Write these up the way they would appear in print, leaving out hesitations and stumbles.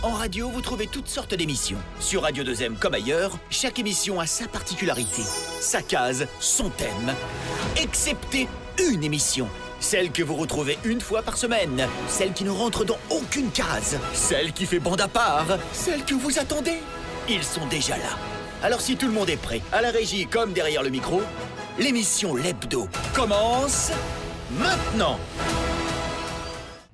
En radio, vous trouvez toutes sortes d'émissions. Sur Radio 2M comme ailleurs, chaque émission a sa particularité, sa case, son thème. Excepté une émission. Celle que vous retrouvez une fois par semaine. Celle qui ne rentre dans aucune case. Celle qui fait bande à part. Celle que vous attendez. Ils sont déjà là. Alors si tout le monde est prêt, à la régie comme derrière le micro, l'émission L'Hebdo commence maintenant.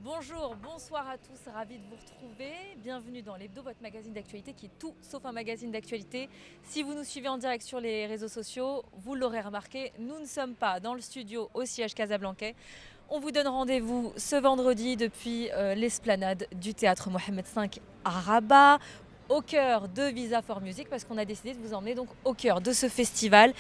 Bonjour, bonsoir à tous, ravi de vous retrouver. Bienvenue dans l'Hebdo, votre magazine d'actualité qui est tout sauf un magazine d'actualité. Si vous nous suivez en direct sur les réseaux sociaux, vous l'aurez remarqué, nous ne sommes pas dans le studio au siège casablancais. On vous donne rendez-vous ce vendredi depuis l'esplanade du théâtre Mohamed V à Rabat, au cœur de Visa for Music, parce qu'on a décidé de vous emmener donc au cœur de ce festival.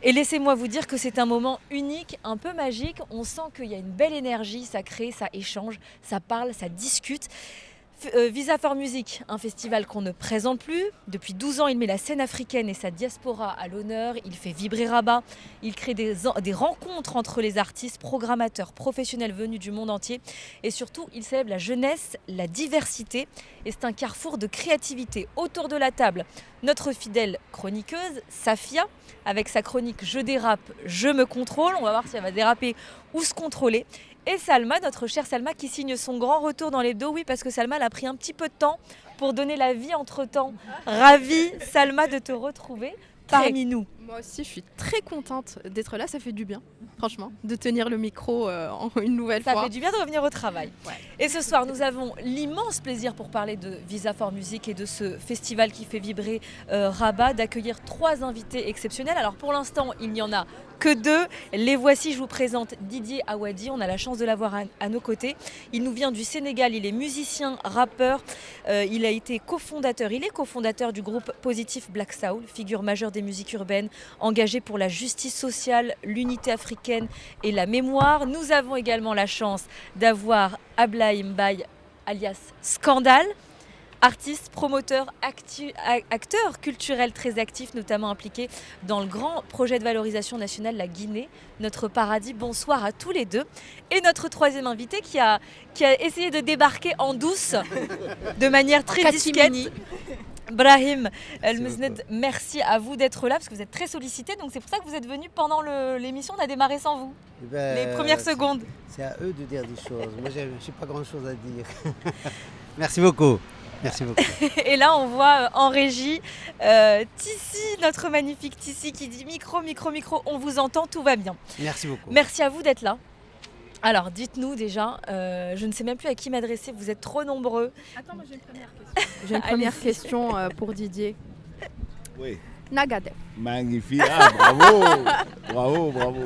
Et laissez-moi vous dire que c'est un moment unique, un peu magique. On sent qu'il y a une belle énergie, ça crée, ça échange, ça parle, ça discute. Visa for Music, un festival qu'on ne présente plus. Depuis 12 ans, il met la scène africaine et sa diaspora à l'honneur. Il fait vibrer Rabat. Il crée des rencontres entre les artistes, programmateurs, professionnels venus du monde entier. Et surtout, il célèbre la jeunesse, la diversité. Et c'est un carrefour de créativité. Autour de la table, notre fidèle chroniqueuse, Safia, avec sa chronique « Je dérape, je me contrôle ». On va voir si elle va déraper ou se contrôler. Et Salma, notre chère Salma, qui signe son grand retour dans l'hebdo. Oui, parce que Salma elle a pris un petit peu de temps pour donner la vie entre-temps. Ravie, Salma, de te retrouver parmi nous. Moi aussi, je suis très contente d'être là. Ça fait du bien, franchement, de tenir le micro une nouvelle fois. Ça fait du bien de revenir au travail. Ouais. Et ce soir, nous avons l'immense plaisir pour parler de Visa for Music et de ce festival qui fait vibrer Rabat, d'accueillir 3 invités exceptionnels. Alors pour l'instant, il n'y en a que 2. Les voici, je vous présente Didier Awadi. On a la chance de l'avoir à nos côtés. Il nous vient du Sénégal, il est musicien, rappeur. Il est cofondateur du groupe Positif Black Soul, figure majeure des musiques urbaines, engagé pour la justice sociale, l'unité africaine et la mémoire. Nous avons également la chance d'avoir Ablaye Mbaye, alias Scandale, artiste, promoteur, acteur culturel très actif, notamment impliqué dans le grand projet de valorisation nationale La Guinée, notre paradis. Bonsoir à tous les deux. Et notre troisième invité qui a essayé de débarquer en douce, de manière très discrète. Brahim El-Mesned, merci à vous d'être là parce que vous êtes très sollicité, donc c'est pour ça que vous êtes venu pendant l'émission. On a démarré sans vous, les premières secondes. C'est à eux de dire des choses, moi je n'ai pas grand chose à dire. Merci beaucoup. Merci beaucoup. Et là on voit en régie Tissi, notre magnifique Tissi qui dit micro, on vous entend, tout va bien. Merci beaucoup. Merci à vous d'être là. Alors dites-nous déjà, je ne sais même plus à qui m'adresser, vous êtes trop nombreux. Attends, moi j'ai une première question. J'ai une première question pour Didier. Oui. Nagadef. Magnifique. Ah, bravo. bravo.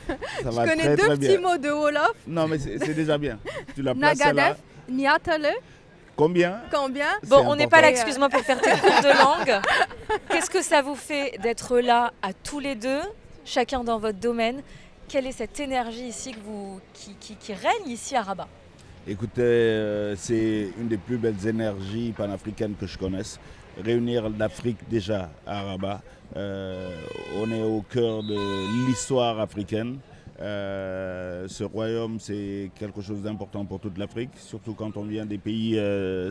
Ça Je va connais très 2 bien. petits mots de Wolof. Non, mais c'est déjà bien. Tu l'as placé là. Nagadef, Niatale, Combien? combien? Bon, on n'est pas là, important. excuse-moi, pour faire tes cours de langue. Qu'est-ce que ça vous fait d'être là à tous les deux, chacun dans votre domaine? Quelle est cette énergie ici qui règne ici à Rabat? Écoutez, c'est une des plus belles énergies panafricaines que je connaisse. Réunir l'Afrique déjà à Rabat. On est au cœur de l'histoire africaine. Ce royaume, c'est quelque chose d'important pour toute l'Afrique, surtout quand on vient des pays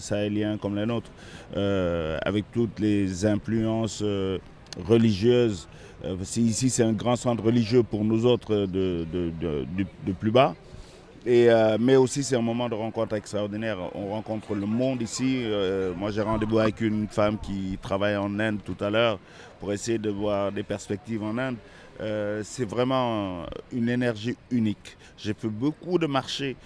sahéliens comme les nôtres, avec toutes les influences religieuses. Ici, c'est un grand centre religieux pour nous autres de plus bas. Mais aussi, c'est un moment de rencontre extraordinaire. On rencontre le monde ici. Moi, j'ai rendez-vous avec une femme qui travaille en Inde tout à l'heure pour essayer de voir des perspectives en Inde. C'est vraiment une énergie unique. J'ai fait beaucoup de marchés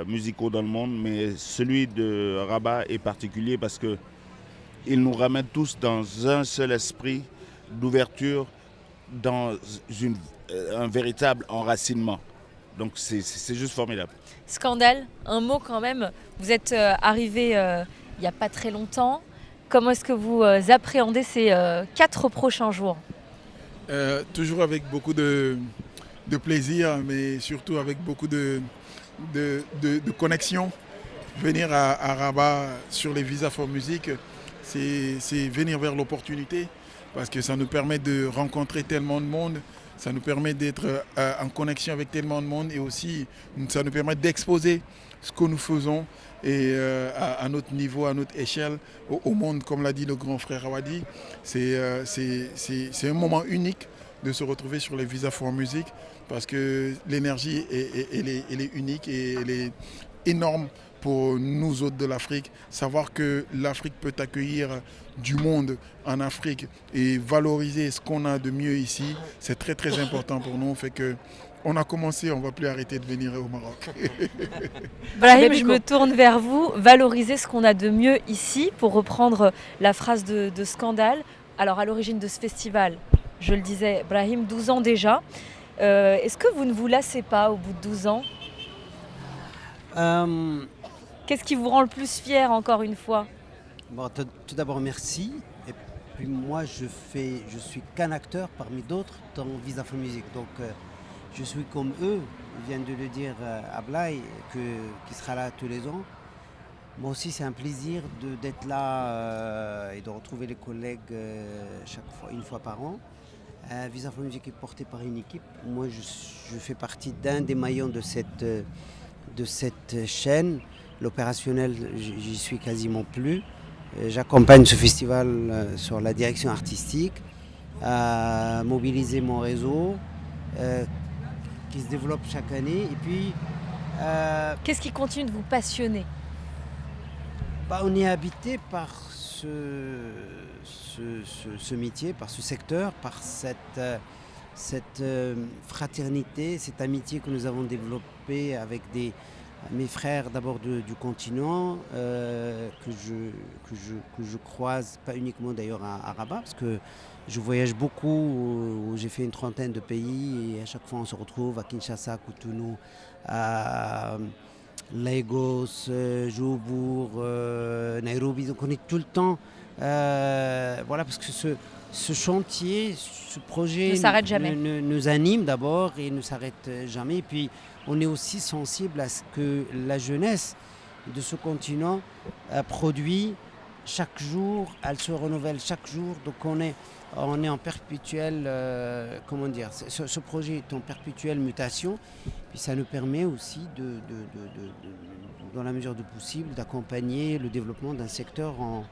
musicaux dans le monde, mais celui de Rabat est particulier parce qu'il nous ramène tous dans un seul esprit d'ouverture, dans un véritable enracinement. Donc c'est juste formidable. Scandale, un mot quand même. Vous êtes arrivé il n'y a pas très longtemps. Comment est-ce que vous appréhendez ces 4 prochains jours? Toujours avec beaucoup de plaisir, mais surtout avec beaucoup de connexion. Venir à Rabat sur les Visa for Music, c'est venir vers l'opportunité parce que ça nous permet de rencontrer tellement de monde, ça nous permet d'être en connexion avec tellement de monde et aussi ça nous permet d'exposer ce que nous faisons et à notre niveau, à notre échelle, au monde, comme l'a dit le grand frère Awadi. C'est un moment unique de se retrouver sur les Visa for Music parce que l'énergie elle est unique et elle est énorme pour nous autres de l'Afrique. Savoir que l'Afrique peut accueillir du monde en Afrique et valoriser ce qu'on a de mieux ici, c'est très très important pour nous. Fait que on a commencé, on ne va plus arrêter de venir au Maroc. Brahim, je me tourne vers vous. Valoriser ce qu'on a de mieux ici, pour reprendre la phrase de Scandale. Alors, à l'origine de ce festival, je le disais, Brahim, 12 ans déjà. Est-ce que vous ne vous lassez pas au bout de 12 ans ? Qu'est-ce qui vous rend le plus fier, encore une fois ? Bon, tout d'abord, merci. Et puis moi, je suis qu'un acteur parmi d'autres dans Visa for Music. Donc, je suis comme eux, vient de le dire Ablaye, qui sera là tous les ans. Moi aussi, c'est un plaisir d'être là et de retrouver les collègues une fois par an. Visa for Music est porté par une équipe. Moi, je fais partie d'un des maillons de cette chaîne. L'opérationnel, j'y suis quasiment plus. J'accompagne ce festival sur la direction artistique, à mobiliser mon réseau qui se développe chaque année. Et puis, qu'est-ce qui continue de vous passionner ? On est habité par ce métier, par ce secteur, par cette fraternité, cette amitié que nous avons développée avec mes frères d'abord du continent, que je croise, pas uniquement d'ailleurs à Rabat, parce que je voyage beaucoup, où j'ai fait une trentaine de pays et à chaque fois on se retrouve à Kinshasa, Cotonou, à Lagos, Jobourg, Nairobi, donc on est tout le temps, parce que ce chantier, ce projet ne s'arrête jamais. Nous anime d'abord et ne s'arrête jamais. Et puis on est aussi sensible à ce que la jeunesse de ce continent produit chaque jour, elle se renouvelle chaque jour. Donc on est en perpétuelle, ce projet est en perpétuelle mutation. Puis ça nous permet aussi, dans la mesure du possible, d'accompagner le développement d'un secteur en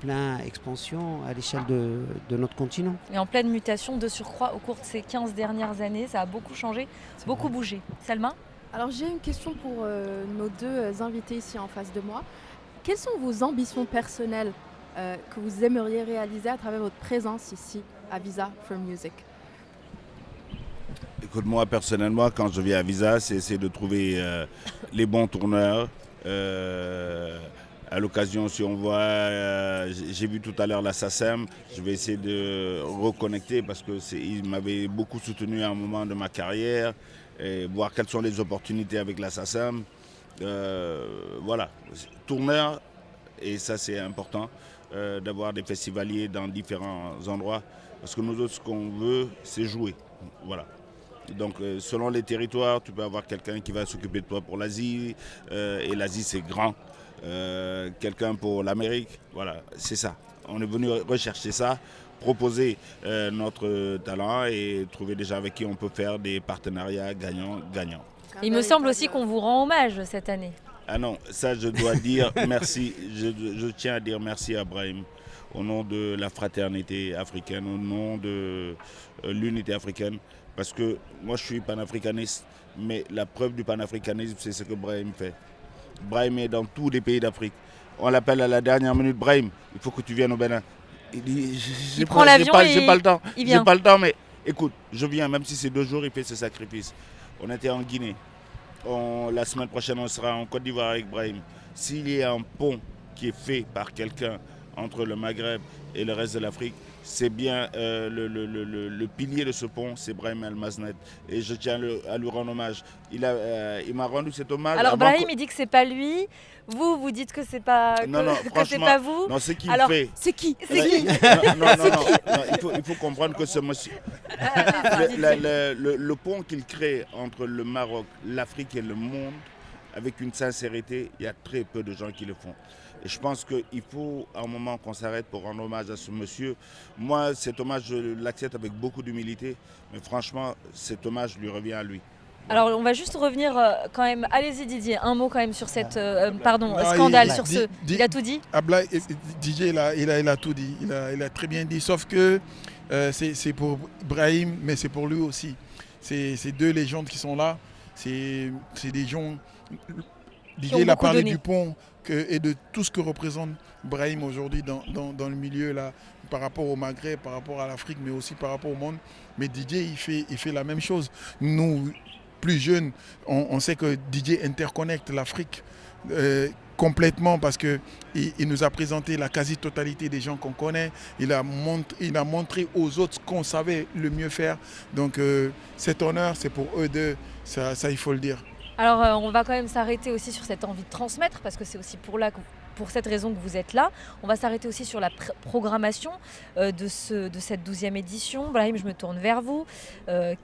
pleine expansion à l'échelle de notre continent. Et en pleine mutation, de surcroît, au cours de ces 15 dernières années, ça a beaucoup changé, beaucoup bougé. Salma ? Alors j'ai une question pour nos deux invités ici en face de moi. Quelles sont vos ambitions personnelles que vous aimeriez réaliser à travers votre présence ici à Visa for Music ? Écoute, moi personnellement, quand je viens à Visa, c'est essayer de trouver les bons tourneurs. À l'occasion, si on voit, j'ai vu tout à l'heure la SACEM, je vais essayer de reconnecter parce qu'il m'avait beaucoup soutenu à un moment de ma carrière, et voir quelles sont les opportunités avec la SACEM. Tourneur, et ça c'est important, d'avoir des festivaliers dans différents endroits, parce que nous autres, ce qu'on veut, c'est jouer. Voilà. Donc selon les territoires, tu peux avoir quelqu'un qui va s'occuper de toi pour l'Asie, et l'Asie c'est grand. Quelqu'un pour l'Amérique, voilà, c'est ça. On est venu rechercher ça, proposer notre talent et trouver déjà avec qui on peut faire des partenariats gagnants-gagnants. Il me semble aussi qu'on vous rend hommage cette année. Ah non, ça je dois dire merci, je tiens à dire merci à Brahim au nom de la fraternité africaine, au nom de l'unité africaine, parce que moi je suis panafricaniste, mais la preuve du panafricanisme c'est ce que Brahim fait. Brahim est dans tous les pays d'Afrique. On l'appelle à la dernière minute, Brahim, il faut que tu viennes au Bénin. Il dit, il prend l'avion et j'ai pas le temps. Il vient. J'ai pas le temps, mais écoute, je viens, même si c'est 2 jours, il fait ce sacrifice. On était en Guinée. La semaine prochaine, on sera en Côte d'Ivoire avec Brahim. S'il y a un pont qui est fait par quelqu'un entre le Maghreb et le reste de l'Afrique, c'est bien le pilier de ce pont, c'est Brahim El Masnet. Et je tiens à lui rendre hommage. Il m'a rendu cet hommage. Alors Brahim, il dit que c'est pas lui. Vous dites que c'est pas, que c'est pas vous. Non, c'est qui alors, fait. C'est qui Non, il faut comprendre que ce monsieur... le pont qu'il crée entre le Maroc, l'Afrique et le monde, avec une sincérité, il y a très peu de gens qui le font. Et je pense qu'il faut à un moment qu'on s'arrête pour rendre hommage à ce monsieur. Moi, cet hommage, je l'accepte avec beaucoup d'humilité, mais franchement, cet hommage lui revient à lui. Alors on va juste revenir quand même, allez-y Didier, un mot quand même sur cette Non, scandale, il- sur Di- ce... Di- Il a tout dit? Ablaye, DJ, il a tout dit. Il a très bien dit. Sauf que c'est pour Brahim, mais c'est pour lui aussi. C'est deux légendes qui sont là. C'est des gens. DJ, ont il a beaucoup parlé donné. du pont et de tout ce que représente Brahim aujourd'hui dans le milieu là, par rapport au Maghreb, par rapport à l'Afrique, mais aussi par rapport au monde. Mais DJ, il fait la même chose. Nous, plus jeunes, on sait que DJ interconnecte l'Afrique complètement parce qu'il nous a présenté la quasi-totalité des gens qu'on connaît. Il a montré aux autres ce qu'on savait le mieux faire. Donc cet honneur, c'est pour eux deux, ça il faut le dire. Alors on va quand même s'arrêter aussi sur cette envie de transmettre, parce que c'est aussi pour cette raison que vous êtes là. On va s'arrêter aussi sur la programmation de cette 12e édition. Brahim, je me tourne vers vous.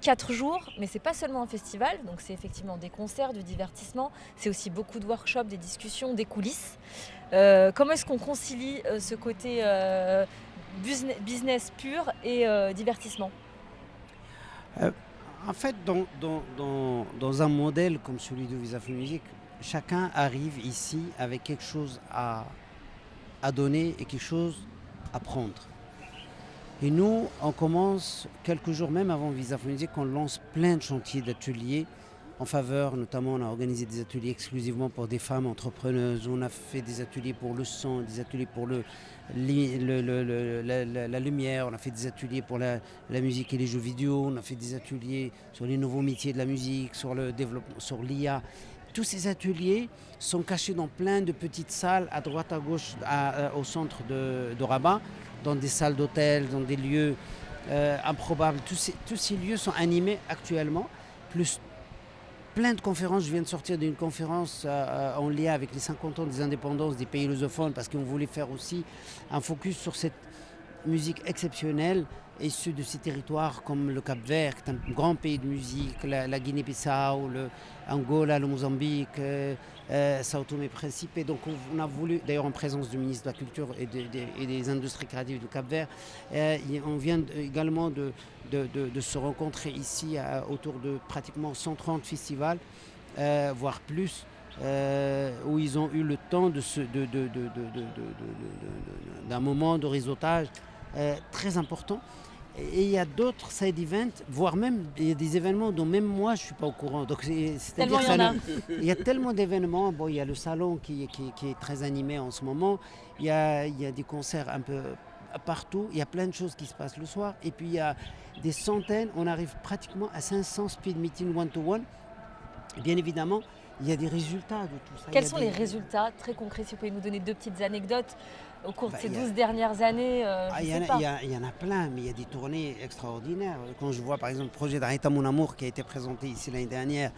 4 jours, mais c'est pas seulement un festival, donc c'est effectivement des concerts, du divertissement, c'est aussi beaucoup de workshops, des discussions, des coulisses. Comment est-ce qu'on concilie ce côté business pur et divertissement? En fait, dans un modèle comme celui de Visa for Music, chacun arrive ici avec quelque chose à donner et quelque chose à prendre. Et nous, on commence quelques jours même avant Visa for Music, on lance plein de chantiers d'ateliers en faveur, notamment on a organisé des ateliers exclusivement pour des femmes entrepreneuses, on a fait des ateliers pour le son, des ateliers pour la lumière, on a fait des ateliers pour la musique et les jeux vidéo, on a fait des ateliers sur les nouveaux métiers de la musique, sur le développement, sur l'IA. Tous ces ateliers sont cachés dans plein de petites salles à droite, à gauche, au centre de Rabat, dans des salles d'hôtel, dans des lieux improbables. Tous ces lieux sont animés actuellement, plus plein de conférences. Je viens de sortir d'une conférence en lien avec les 50 ans des indépendances des pays lusophones, parce qu'on voulait faire aussi un focus sur cette musique exceptionnelle issue de ces territoires comme le Cap-Vert, qui est un grand pays de musique, la Guinée-Bissau, l'Angola, le Mozambique, Sao Tomé et Principe. Donc on a voulu, d'ailleurs en présence du ministre de la Culture et des Industries créatives du Cap-Vert, on vient également de se rencontrer ici autour de pratiquement 130 festivals, voire plus, où ils ont eu le temps d'un moment de réseautage très important. Et il y a d'autres side events, voire même il y a des événements dont même moi je ne suis pas au courant. Donc c'est-à-dire il y a tellement d'événements. Bon, il y a le salon qui est très animé en ce moment. Il y a des concerts un peu partout. Il y a plein de choses qui se passent le soir. Et puis il y a des centaines, on arrive pratiquement à 500 speed meetings one-to-one. Bien évidemment, il y a des résultats de tout ça. Quels sont les résultats très concrets? Si vous pouvez nous donner 2 petites anecdotes au cours de ces 12 dernières années. Il y en a plein, mais il y a des tournées extraordinaires. Quand je vois par exemple le projet d'Arrêta Mon Amour qui a été présenté ici l'année dernière,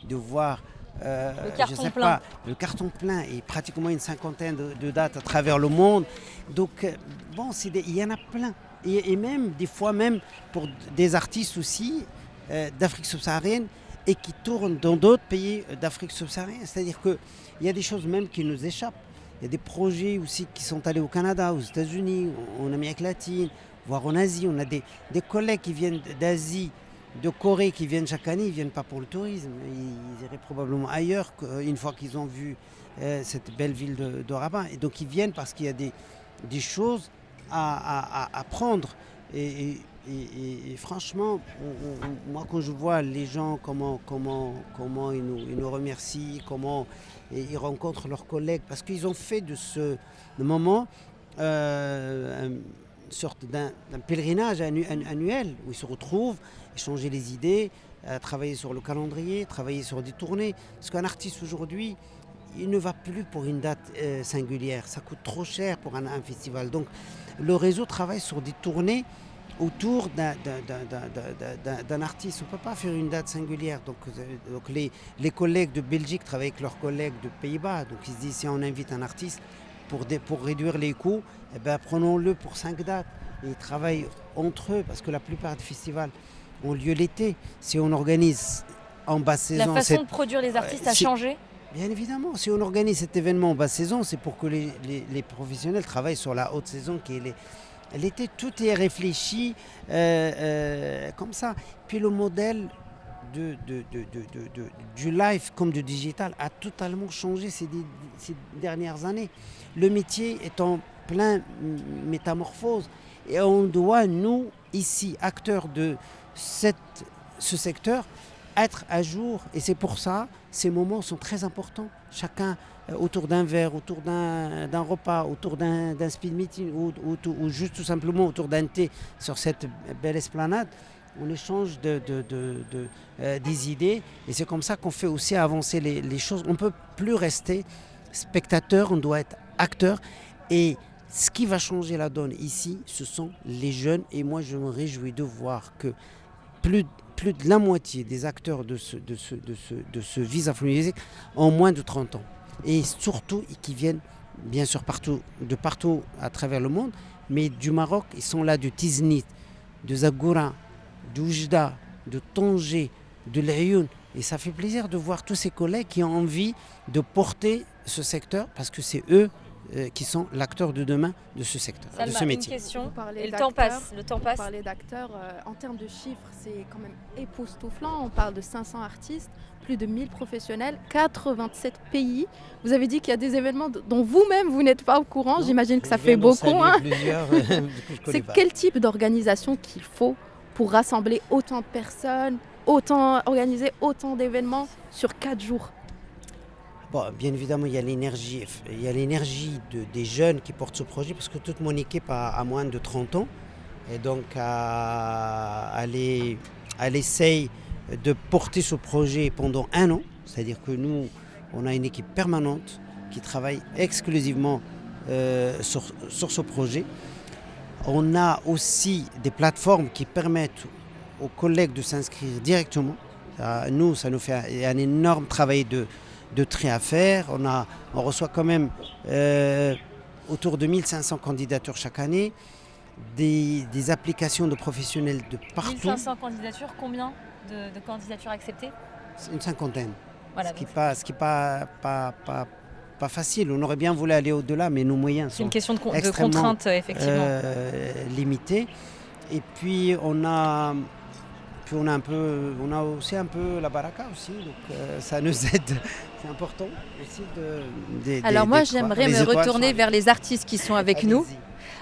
de voir le carton plein et pratiquement une cinquantaine de dates à travers le monde. Donc il y en a plein. Et même des fois même pour des artistes aussi d'Afrique subsaharienne, et qui tournent dans d'autres pays d'Afrique subsaharienne. C'est-à-dire qu'il y a des choses même qui nous échappent. Il y a des projets aussi qui sont allés au Canada, aux États-Unis, en Amérique latine, voire en Asie. On a des collègues qui viennent d'Asie, de Corée, qui viennent chaque année. Ils ne viennent pas pour le tourisme. Ils iraient probablement ailleurs une fois qu'ils ont vu cette belle ville de Rabat. Et donc ils viennent parce qu'il y a des choses à prendre. Et franchement, moi quand je vois les gens, comment ils nous remercient, comment ils rencontrent leurs collègues, parce qu'ils ont fait de ce moment une sorte d'un pèlerinage annuel où ils se retrouvent, échanger les idées, travailler sur le calendrier, travailler sur des tournées. Parce qu'un artiste aujourd'hui, il ne va plus pour une date singulière, ça coûte trop cher pour un festival. Donc le réseau travaille sur des tournées autour d'un artiste. On ne peut pas faire une date singulière. Donc les collègues de Belgique travaillent avec leurs collègues de Pays-Bas. Donc ils se disent, si on invite un artiste pour réduire les coûts, eh ben, prenons-le pour 5 dates. Et ils travaillent entre eux, parce que la plupart des festivals ont lieu l'été. Si on organise en basse saison... La façon de produire les artistes a changé? Bien évidemment, si on organise cet événement en basse saison, c'est pour que les professionnels travaillent sur la haute saison qui est l'été. Tout est réfléchi comme ça. Puis le modèle du live comme du digital a totalement changé ces dernières années. Le métier est en pleine métamorphose et on doit, nous, ici, acteurs de ce secteur, être à jour. Et c'est pour ça, ces moments sont très importants. Chacun autour d'un verre, autour d'un repas, autour d'un speed meeting ou juste tout simplement autour d'un thé sur cette belle esplanade. On échange des idées et c'est comme ça qu'on fait aussi avancer les choses. On ne peut plus rester spectateur, on doit être acteur. Et ce qui va changer la donne ici, ce sont les jeunes. Et moi, je me réjouis de voir que plus de la moitié des acteurs de ce Visa for Music ont moins de 30 ans. Et surtout, qui viennent bien sûr de partout à travers le monde, mais du Maroc, ils sont là de Tiznit, de Zagora, d'Oujda, de Tanger, de l'Ayoun. Et ça fait plaisir de voir tous ces collègues qui ont envie de porter ce secteur parce que c'est eux qui sont l'acteur de demain de ce secteur, Salma, de ce métier. Une question. Et le temps passe. Le temps Vous passe. parlez d'acteurs, en termes de chiffres, c'est quand même époustouflant. On parle de 500 artistes, plus de 1000 professionnels, 87 pays. Vous avez dit qu'il y a des événements dont vous-même, vous n'êtes pas au courant. Non, j'imagine que ça fait beaucoup. C'est quel type d'organisation qu'il faut pour rassembler autant de personnes, organiser autant d'événements sur 4 jours? Bon, bien évidemment, il y a l'énergie des jeunes qui portent ce projet parce que toute mon équipe a moins de 30 ans. Et donc, elle essaye de porter ce projet pendant 1 an. C'est-à-dire que nous, on a une équipe permanente qui travaille exclusivement sur ce projet. On a aussi des plateformes qui permettent aux collègues de s'inscrire directement. Ça nous fait un énorme travail de tri à faire. On reçoit quand même autour de 1500 candidatures chaque année, des applications de professionnels de partout. 1500 candidatures, combien de candidatures acceptées? Une cinquantaine. Voilà, Ce qui n'est pas facile. On aurait bien voulu aller au-delà, mais nos moyens c'est sont une question de extrêmement contrainte, effectivement. limités. Et puis on a aussi un peu la baraka aussi, donc ça nous aide. C'est important aussi Alors moi, j'aimerais me retourner vers les artistes qui sont avec nous.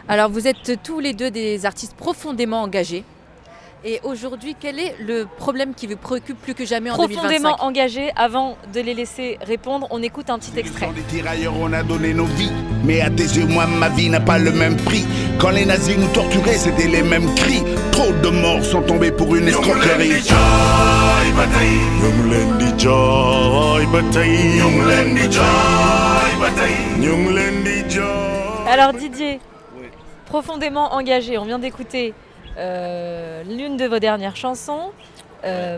Alors vous êtes tous les deux des artistes profondément engagés. Et aujourd'hui, quel est le problème qui vous préoccupe plus que jamais en 2025? Profondément engagés, avant de les laisser répondre, on écoute un petit extrait. Des tirailleurs, on a donné nos vies. Mais à tes yeux, moi, ma vie n'a pas le même prix. Quand les nazis nous torturaient, c'était les mêmes cris. Trop de morts sont tombés pour une escroquerie. Alors Didier, profondément engagé, on vient d'écouter l'une de vos dernières chansons.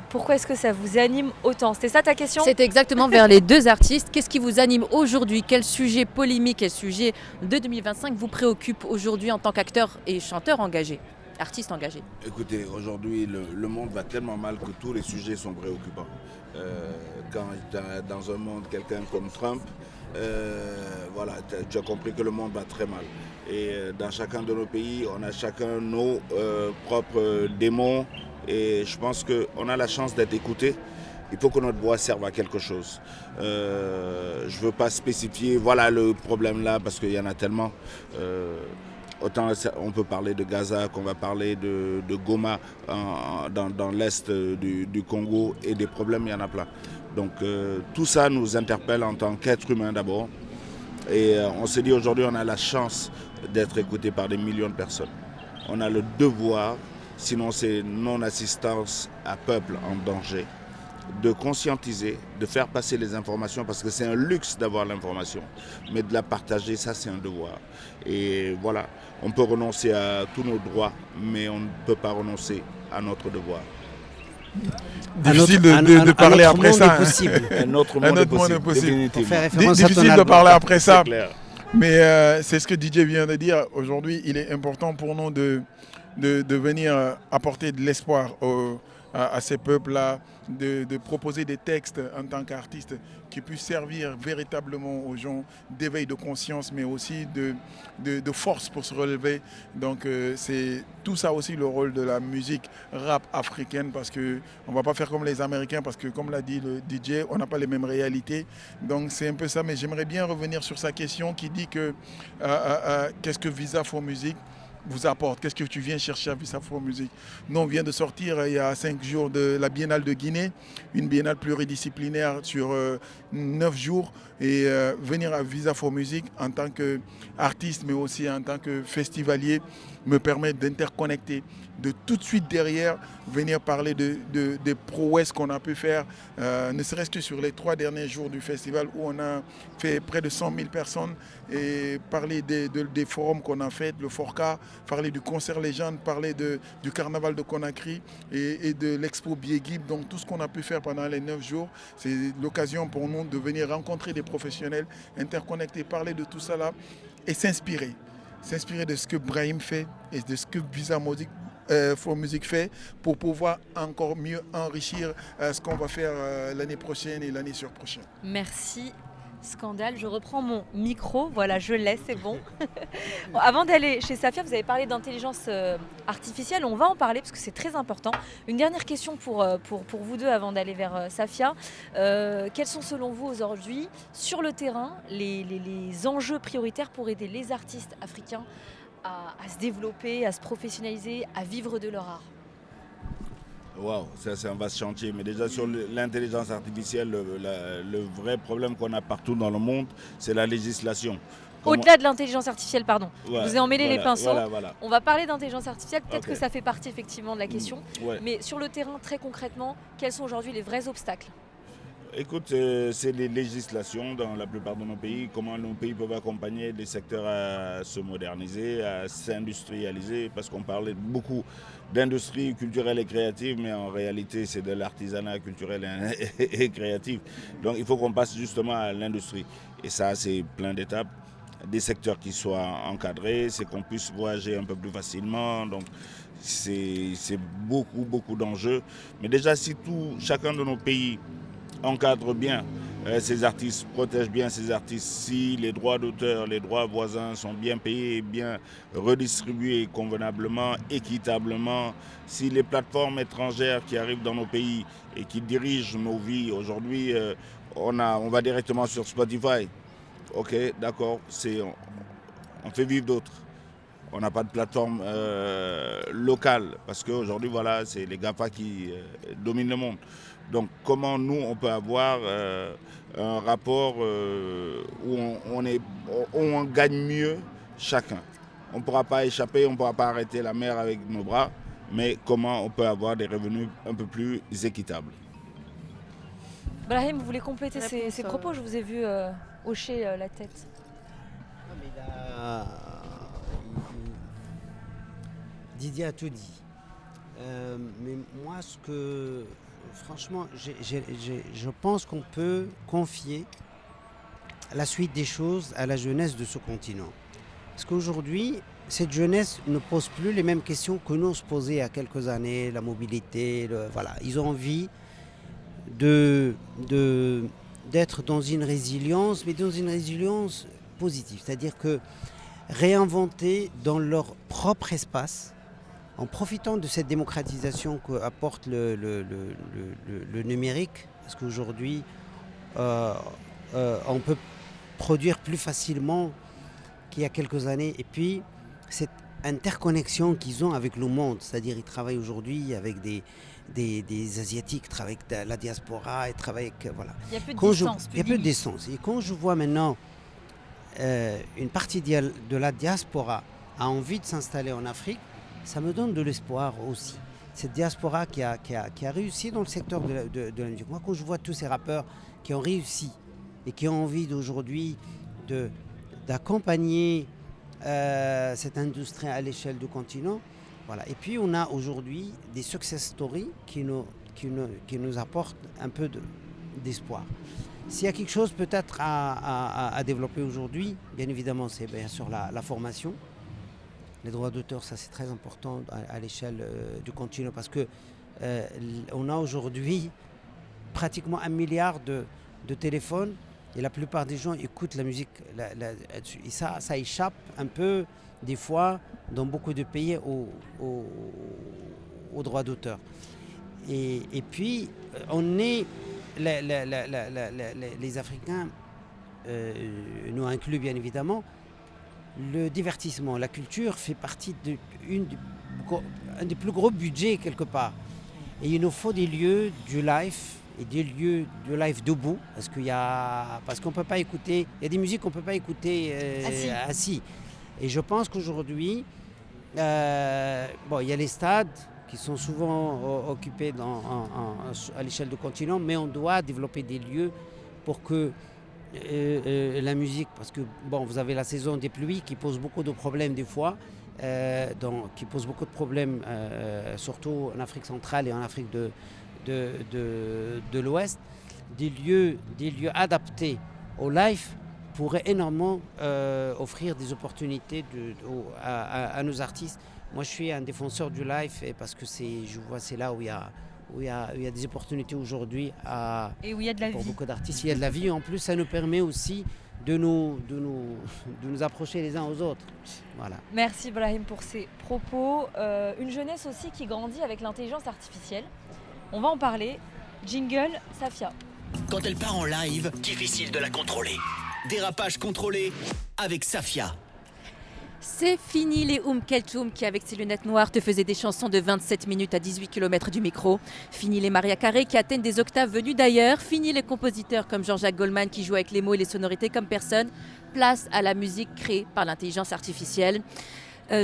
Pourquoi est-ce que ça vous anime autant? C'était ça ta question? C'est exactement vers les deux artistes. Qu'est-ce qui vous anime aujourd'hui? Quel sujet polémique, quel sujet de 2025 vous préoccupe aujourd'hui en tant qu'acteur et chanteur engagé, artiste engagé? Écoutez, aujourd'hui, le monde va tellement mal que tous les sujets sont préoccupants. Quand tu as dans un monde quelqu'un comme Trump, voilà, tu as compris que le monde va très mal. Et dans chacun de nos pays, on a chacun nos propres démons. Et je pense qu'on a la chance d'être écouté. Il faut que notre voix serve à quelque chose. Je ne veux pas spécifier, voilà le problème là, parce qu'il y en a tellement. Autant on peut parler de Gaza qu'on va parler de Goma dans l'est du Congo, et des problèmes, il y en a plein. Donc tout ça nous interpelle en tant qu'être humain d'abord. Et on se dit aujourd'hui, on a la chance d'être écouté par des millions de personnes. On a le devoir, sinon c'est non-assistance à peuple en danger, de conscientiser, de faire passer les informations, parce que c'est un luxe d'avoir l'information, mais de la partager, ça c'est un devoir. Et voilà, on peut renoncer à tous nos droits, mais on ne peut pas renoncer à notre devoir. Difficile de parler après ça. Un autre monde est possible. Difficile de parler après ça. Mais c'est ce que DJ vient de dire. Aujourd'hui, il est important pour nous de venir apporter de l'espoir à ces peuples-là de proposer des textes en tant qu'artistes qui puissent servir véritablement aux gens d'éveil de conscience, mais aussi de force pour se relever. Donc c'est tout ça aussi le rôle de la musique rap africaine, parce qu'on ne va pas faire comme les Américains, parce que comme l'a dit le DJ, on n'a pas les mêmes réalités. Donc c'est un peu ça, mais j'aimerais bien revenir sur sa question qui dit que qu'est-ce que Visa for Music vous apporte, qu'est-ce que tu viens chercher à Visa for Music. Nous, on vient de sortir il y a 5 jours de la Biennale de Guinée, une biennale pluridisciplinaire sur 9 jours, et venir à Visa for Music en tant qu'artiste, mais aussi en tant que festivalier, me permet d'interconnecter, de tout de suite derrière venir parler des prouesses qu'on a pu faire, ne serait-ce que sur les 3 derniers jours du festival où on a fait près de 100 000 personnes, et parler des forums qu'on a fait, le Forca, parler du concert légende, parler du carnaval de Conakry et de l'expo Biéguib. Donc tout ce qu'on a pu faire pendant les 9 jours, c'est l'occasion pour nous de venir rencontrer des professionnels, interconnecter, parler de tout ça là et s'inspirer de ce que Brahim fait et de ce que Visa for Music fait, pour pouvoir encore mieux enrichir ce qu'on va faire l'année prochaine et l'année surprochaine. Merci. Scandale, je reprends mon micro, voilà, je l'ai, c'est bon. Bon, avant d'aller chez Safia, vous avez parlé d'intelligence artificielle, on va en parler parce que c'est très important. Une dernière question pour vous deux avant d'aller vers Safia. Quels sont selon vous aujourd'hui, sur le terrain, les enjeux prioritaires pour aider les artistes africains à se développer, à se professionnaliser, à vivre de leur art? Waouh, ça c'est un vaste chantier. Mais déjà sur l'intelligence artificielle, le vrai problème qu'on a partout dans le monde, c'est la législation. Au-delà de l'intelligence artificielle, pardon. Ouais, vous ai emmêlé les pinceaux. Voilà. On va parler d'intelligence artificielle, peut-être Okay. que ça fait partie effectivement de la question. Ouais. Mais sur le terrain, très concrètement, quels sont aujourd'hui les vrais obstacles? Écoute, c'est les législations dans la plupart de nos pays, comment nos pays peuvent accompagner les secteurs à se moderniser, à s'industrialiser, parce qu'on parlait beaucoup d'industrie culturelle et créative, mais en réalité c'est de l'artisanat culturel et créatif. Donc il faut qu'on passe justement à l'industrie. Et ça, c'est plein d'étapes, des secteurs qui soient encadrés, c'est qu'on puisse voyager un peu plus facilement. Donc c'est beaucoup d'enjeux. Mais déjà, si chacun de nos pays encadre bien ces artistes, protège bien ces artistes, si les droits d'auteur, les droits voisins sont bien payés, bien redistribués convenablement, équitablement, si les plateformes étrangères qui arrivent dans nos pays et qui dirigent nos vies aujourd'hui, on va directement sur Spotify. Ok, d'accord, on fait vivre d'autres. On n'a pas de plateforme locale parce qu'aujourd'hui, voilà, c'est les GAFA qui dominent le monde. Donc comment nous, on peut avoir un rapport où on gagne mieux chacun. On ne pourra pas échapper, on ne pourra pas arrêter la mer avec nos bras, mais comment on peut avoir des revenus un peu plus équitables. Brahim, vous voulez compléter ces propos? Je vous ai vu hocher la tête. Didier a tout dit. Mais moi, franchement, je pense qu'on peut confier la suite des choses à la jeunesse de ce continent. Parce qu'aujourd'hui, cette jeunesse ne pose plus les mêmes questions que nous on se posait il y a quelques années, la mobilité, voilà. Ils ont envie d'être dans une résilience, mais dans une résilience positive. C'est-à-dire que réinventer dans leur propre espace, en profitant de cette démocratisation qu'apporte le numérique, parce qu'aujourd'hui, on peut produire plus facilement qu'il y a quelques années. Et puis, cette interconnexion qu'ils ont avec le monde, c'est-à-dire ils travaillent aujourd'hui avec des Asiatiques, ils travaillent avec la diaspora, ils travaillent avec... Voilà. Il y a plus de distance. Il y a plus de distance. Et quand je vois maintenant une partie de la diaspora a envie de s'installer en Afrique, ça me donne de l'espoir aussi. Cette diaspora qui a réussi dans le secteur de la musique. Moi, quand je vois tous ces rappeurs qui ont réussi et qui ont envie d'aujourd'hui d'accompagner cette industrie à l'échelle du continent, voilà. Et puis, on a aujourd'hui des success stories qui nous apportent un peu d'espoir. S'il y a quelque chose peut-être à développer aujourd'hui, bien évidemment, c'est bien sûr la formation. Les droits d'auteur, ça c'est très important à l'échelle du continent parce que on a aujourd'hui pratiquement 1 milliard de téléphones et la plupart des gens écoutent la musique là-dessus. Et ça échappe un peu des fois dans beaucoup de pays au droit d'auteur. Et puis on est les Africains, nous inclus bien évidemment, le divertissement, la culture fait partie un des plus gros budgets quelque part. Et il nous faut des lieux du live et des lieux de live debout parce qu'on peut pas écouter, il y a des musiques qu'on peut pas écouter assis. Et je pense qu'aujourd'hui, il y a les stades qui sont souvent occupés à l'échelle du continent, mais on doit développer des lieux pour que la musique, parce que vous avez la saison des pluies qui pose beaucoup de problèmes des fois, qui pose beaucoup de problèmes, surtout en Afrique centrale et en Afrique de l'Ouest. Des lieux adaptés au live pourraient énormément offrir des opportunités à nos artistes. Moi, je suis un défenseur du live parce que je vois c'est là où il y a des opportunités aujourd'hui et où il y a de la pour vie. beaucoup d'artistes. Il y a de la vie. En plus, ça nous permet aussi de nous approcher les uns aux autres. Voilà. Merci Brahim pour ces propos. Une jeunesse aussi qui grandit avec l'intelligence artificielle. On va en parler. Jingle, Safia. Quand elle part en live, difficile de la contrôler. Dérapage contrôlé avec Safia. C'est fini les Keltoum qui, avec ses lunettes noires, te faisaient des chansons de 27 minutes à 18 km du micro. Fini les Maria Carré qui atteignent des octaves venues d'ailleurs. Fini les compositeurs comme Jean-Jacques Goldman qui jouent avec les mots et les sonorités comme personne. Place à la musique créée par l'intelligence artificielle.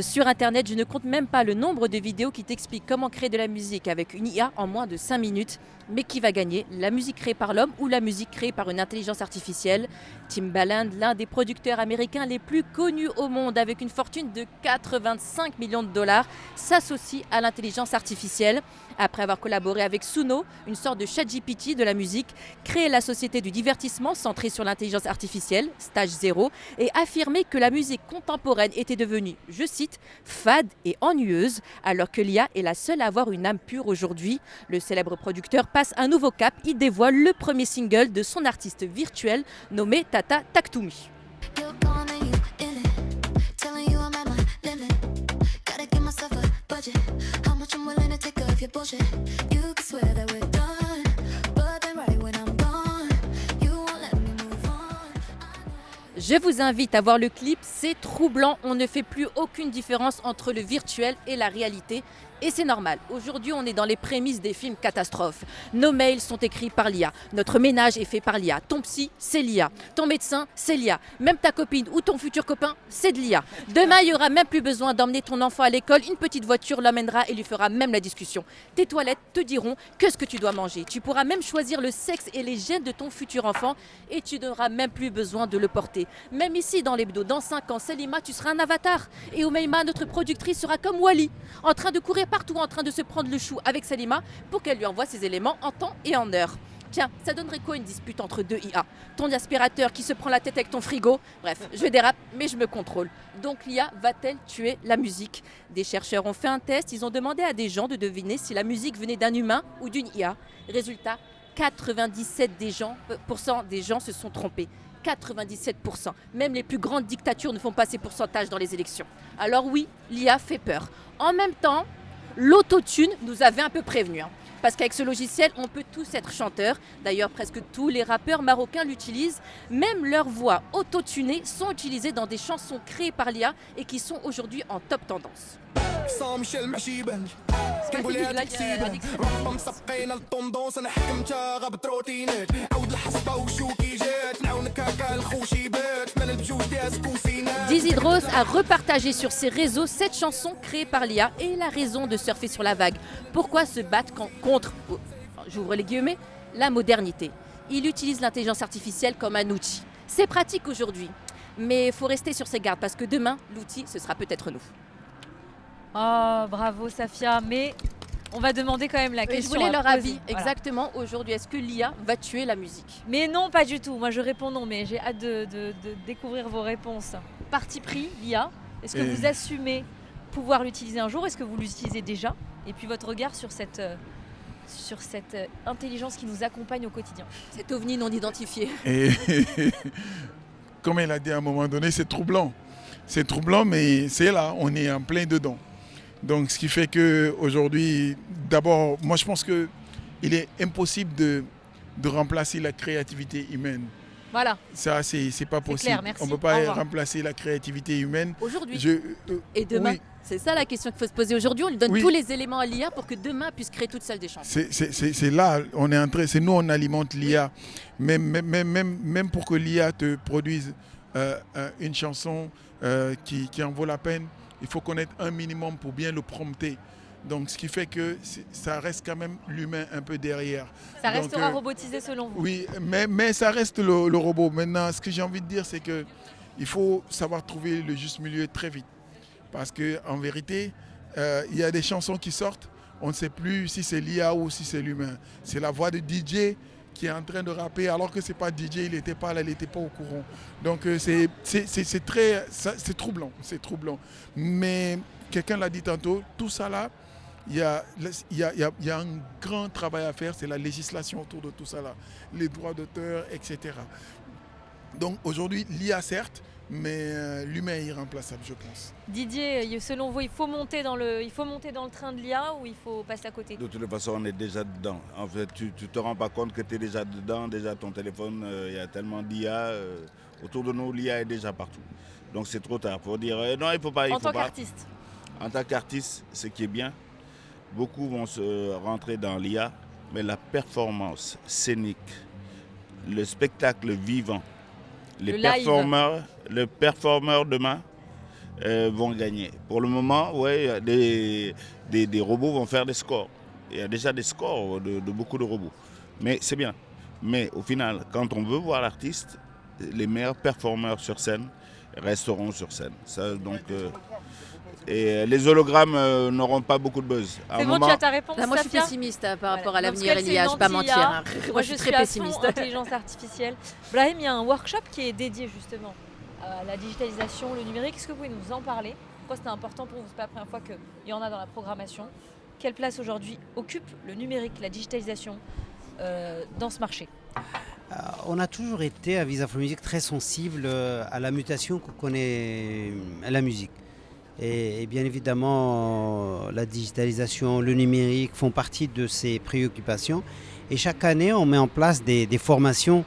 Sur Internet, je ne compte même pas le nombre de vidéos qui t'expliquent comment créer de la musique avec une IA en moins de 5 minutes. Mais qui va gagner, la musique créée par l'homme ou la musique créée par une intelligence artificielle? Timbaland, l'un des producteurs américains les plus connus au monde avec une fortune de 85 millions de dollars, s'associe à l'intelligence artificielle. Après avoir collaboré avec Suno, une sorte de ChatGPT de la musique, créé la société du divertissement centrée sur l'intelligence artificielle, Stage 0, et affirmé que la musique contemporaine était devenue, je cite, fade et ennuyeuse, alors que l'IA est la seule à avoir une âme pure aujourd'hui. Le célèbre producteur passe un nouveau cap, il dévoile le premier single de son artiste virtuel nommé Tata Taktoumi. Je vous invite à voir le clip, c'est troublant, on ne fait plus aucune différence entre le virtuel et la réalité. Et c'est normal, aujourd'hui on est dans les prémices des films catastrophes. Nos mails sont écrits par l'IA, notre ménage est fait par l'IA, ton psy c'est l'IA, ton médecin c'est l'IA, même ta copine ou ton futur copain c'est de l'IA. Demain il n'y aura même plus besoin d'emmener ton enfant à l'école, une petite voiture l'emmènera et lui fera même la discussion. Tes toilettes te diront que ce que tu dois manger. Tu pourras même choisir le sexe et les gènes de ton futur enfant et tu n'auras même plus besoin de le porter. Même ici dans l'hebdo, dans 5 ans, Selima, tu seras un avatar. Et Oumeima, notre productrice, sera comme Wally, en train de courir partout, en train de se prendre le chou avec Selima pour qu'elle lui envoie ses éléments en temps et en heure. Tiens, ça donnerait quoi une dispute entre deux IA? Ton aspirateur qui se prend la tête avec ton frigo? Bref, je dérape, mais je me contrôle. Donc l'IA va-t-elle tuer la musique? Des chercheurs ont fait un test, ils ont demandé à des gens de deviner si la musique venait d'un humain ou d'une IA. Résultat, 97% des gens se sont trompés. 97%. Même les plus grandes dictatures ne font pas ces pourcentages dans les élections. Alors oui, l'IA fait peur. En même temps, l'autotune nous avait un peu prévenus. Parce qu'avec ce logiciel, on peut tous être chanteurs. D'ailleurs, presque tous les rappeurs marocains l'utilisent. Même leurs voix autotunées sont utilisées dans des chansons créées par l'IA et qui sont aujourd'hui en top tendance. Dizzy Dros a repartagé sur ses réseaux cette chanson créée par l'IA et il a raison de surfer sur la vague. Pourquoi se battre contre, j'ouvre les guillemets, la modernité? Il utilise l'intelligence artificielle comme un outil. C'est pratique aujourd'hui, mais il faut rester sur ses gardes parce que demain, l'outil, ce sera peut-être nous. Oh, bravo Safia, mais on va demander quand même la question. Je voulais leur avis, voilà. Exactement, aujourd'hui. Est-ce que l'IA va tuer la musique? Mais non, pas du tout. Moi, je réponds non, mais j'ai hâte de découvrir vos réponses. Parti pris, l'IA, est-ce que vous assumez pouvoir l'utiliser un jour? Est-ce que vous l'utilisez déjà? Et puis votre regard sur cette sur cette intelligence qui nous accompagne au quotidien. Cet ovni non identifié. Et comme elle a dit à un moment donné, c'est troublant. C'est troublant, mais c'est là, on est en plein dedans. Donc ce qui fait qu'aujourd'hui, d'abord, moi je pense qu'il est impossible de remplacer la créativité humaine. Voilà. Ça, c'est pas possible. Clair, merci. On ne peut pas remplacer la créativité humaine. Aujourd'hui. Et demain. Oui. C'est ça la question qu'il faut se poser aujourd'hui. On lui donne tous les éléments à l'IA pour que demain puisse créer toute seule des chansons. C'est là, on est entré, c'est nous on alimente l'IA. Même pour que l'IA te produise une chanson qui en vaut la peine, il faut connaître un minimum pour bien le prompter. Donc ce qui fait que ça reste quand même l'humain un peu derrière. Ça restera robotisé selon vous? Oui, mais ça reste le robot. Maintenant, ce que j'ai envie de dire, c'est qu'il faut savoir trouver le juste milieu très vite. Parce qu'en vérité, il y a des chansons qui sortent, on ne sait plus si c'est l'IA ou si c'est l'humain. C'est la voix de DJ qui est en train de rapper alors que ce n'est pas DJ, il n'était pas là, il n'était pas au courant. Donc c'est troublant, c'est troublant. Mais quelqu'un l'a dit tantôt, tout ça là, il y a un grand travail à faire, c'est la législation autour de tout ça là, les droits d'auteur, etc. Donc aujourd'hui, l'IA certes, mais l'humain est irremplaçable, je pense. Didier, selon vous, il faut monter dans le train de l'IA ou il faut passer à côté? De toute façon, on est déjà dedans. En fait, tu ne te rends pas compte que tu es déjà dedans, déjà ton téléphone, il y a tellement d'IA. Autour de nous, l'IA est déjà partout. Donc c'est trop tard pour dire non, il ne faut pas. En tant qu'artiste? En tant qu'artiste, ce qui est bien, beaucoup vont se rentrer dans l'IA, mais la performance scénique, le spectacle vivant, les performeurs demain vont gagner. Pour le moment, ouais, des robots vont faire des scores. Il y a déjà des scores de beaucoup de robots. Mais c'est bien. Mais au final, quand on veut voir l'artiste, les meilleurs performeurs sur scène resteront sur scène. Ça, donc, et les hologrammes n'auront pas beaucoup de buzz. C'est bon, tu as ta réponse? Là, moi, je suis pessimiste par rapport à l'avenir et l'IA, je ne vais pas mentir. Moi, je suis très pessimiste. Intelligence artificielle. Brahim, il y a un workshop qui est dédié justement à la digitalisation, le numérique. Est-ce que vous pouvez nous en parler? Pourquoi c'était important pour vous? C'est pas la première fois qu'il y en a dans la programmation. Quelle place aujourd'hui occupe le numérique, la digitalisation dans ce marché? On a toujours été à Visa for Music très sensible à la mutation que connaît la musique. Et bien évidemment, la digitalisation, le numérique font partie de ces préoccupations. Et chaque année, on met en place des formations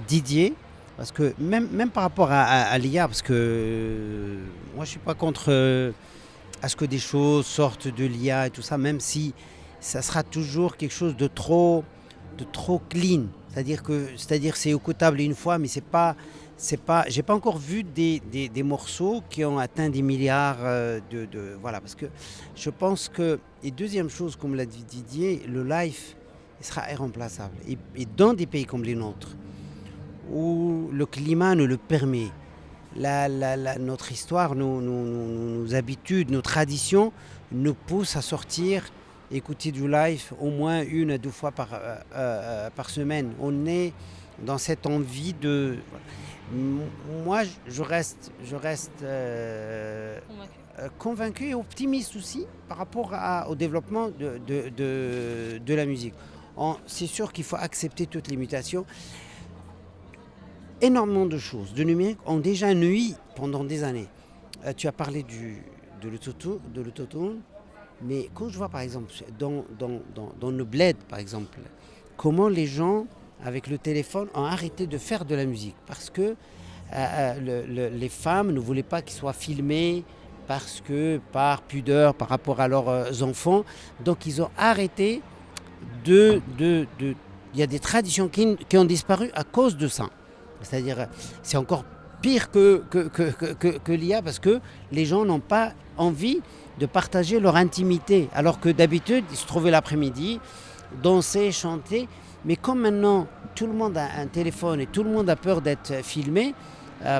dédiées. Parce que même par rapport à l'IA, parce que moi je ne suis pas contre à ce que des choses sortent de l'IA et tout ça, même si ça sera toujours quelque chose de trop clean. C'est-à-dire c'est écoutable une fois, mais j'ai pas encore vu des morceaux qui ont atteint des milliards voilà, parce que je pense que, et deuxième chose, comme l'a dit Didier, le live sera irremplaçable. Et dans des pays comme les nôtres, où le climat nous le permet, notre histoire, nos habitudes, nos traditions nous poussent à sortir, écouter du live au moins 1 à 2 fois par semaine. On est dans cette envie de... Moi, je reste convaincu et optimiste aussi par rapport au développement de la musique. C'est sûr qu'il faut accepter toutes les mutations. Énormément de choses de numérique ont déjà nui pendant des années. Tu as parlé de l'autotune, mais quand je vois par exemple dans nos bleds, par exemple, comment les gens avec le téléphone ont arrêté de faire de la musique parce que les femmes ne voulaient pas qu'ils soient filmés par pudeur par rapport à leurs enfants. Donc ils ont arrêté il y a des traditions qui ont disparu à cause de ça. C'est-à-dire, c'est encore pire que l'IA parce que les gens n'ont pas envie de partager leur intimité. Alors que d'habitude, ils se trouvaient l'après-midi, dansaient, chantaient. Mais comme maintenant, tout le monde a un téléphone et tout le monde a peur d'être filmé,